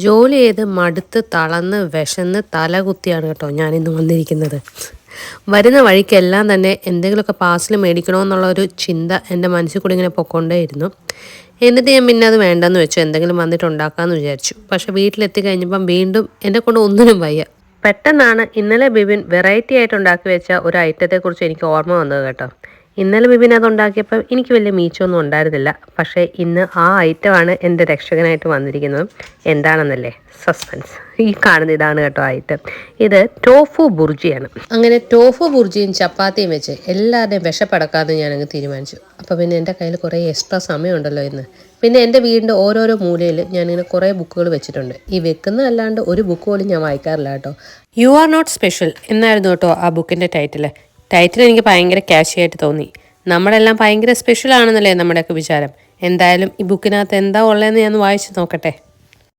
ജോലി ചെയ്ത് മടുത്ത് തളർന്ന് വിശന്ന് തലകുത്തിയാണ് കേട്ടോ ഞാനിന്ന് വന്നിരിക്കുന്നത്. വരുന്ന വഴിക്കെല്ലാം തന്നെ എന്തെങ്കിലുമൊക്കെ പാഴ്സൽ മേടിക്കണമെന്നുള്ള ഒരു ചിന്ത എൻ്റെ മനസ്സിൽ കൂടി ഇങ്ങനെ പൊയ്ക്കൊണ്ടേയിരുന്നു. എന്നിട്ട് ഞാൻ പിന്നെ അത് വേണ്ടെന്ന് വെച്ചു, എന്തെങ്കിലും വന്നിട്ട് ഉണ്ടാക്കാമെന്ന് വിചാരിച്ചു. പക്ഷേ വീട്ടിലെത്തി കഴിഞ്ഞപ്പം വീണ്ടും എന്നെക്കൊണ്ട് ഒന്നിനും വയ്യ. പെട്ടെന്നാണ് ഇന്നലെ ബിബിൻ വെറൈറ്റി ആയിട്ട് ഉണ്ടാക്കി വെച്ച ഒരു ഐറ്റത്തെക്കുറിച്ച് എനിക്ക് ഓർമ്മ വന്നത് കേട്ടോ. ഇന്നലെ ബിബിൻ അതുണ്ടാക്കിയപ്പോൾ എനിക്ക് വലിയ മീച്ചൊന്നും ഉണ്ടായിരുന്നില്ല. പക്ഷേ ഇന്ന് ആ ഐറ്റമാണ് എൻ്റെ രക്ഷകനായിട്ട് വന്നിരിക്കുന്നത്. എന്താണെന്നല്ലേ? സസ്പെൻസ്. ഈ കാണുന്ന ഇതാണ് കേട്ടോ ഐറ്റം. ഇത് ടോഫു ബുർജിയാണ്. അങ്ങനെ ടോഫു ബുർജിയും ചപ്പാത്തിയും വെച്ച് എല്ലാവരുടെയും വിശപ്പടക്കാമെന്ന് ഞാനങ്ങ് തീരുമാനിച്ചു. അപ്പോൾ പിന്നെ എൻ്റെ കയ്യിൽ കുറേ എക്സ്ട്രാ സമയമുണ്ടല്ലോ ഇന്ന്. പിന്നെ എൻ്റെ വീടിൻ്റെ ഓരോരോ മൂലയിൽ ഞാനിങ്ങനെ കുറേ ബുക്കുകൾ വെച്ചിട്ടുണ്ട്. ഈ വെക്കുന്നതല്ലാണ്ട് ഒരു ബുക്ക് പോലും ഞാൻ വായിക്കാറില്ല കേട്ടോ. യു ആർ നോട്ട് സ്പെഷ്യൽ എന്നായിരുന്നു കേട്ടോ ആ ബുക്കിൻ്റെ ടൈറ്റിൽ എനിക്ക് ഭയങ്കര ക്യാഷി ആയിട്ട് തോന്നി. നമ്മളെല്ലാം ഭയങ്കര സ്പെഷ്യൽ ആണെന്നല്ലേ നമ്മുടെയൊക്കെ വിചാരം. എന്തായാലും ഈ ബുക്കിനകത്ത് എന്താ ഉള്ളതെന്ന് ഞാൻ വായിച്ച് നോക്കട്ടെ.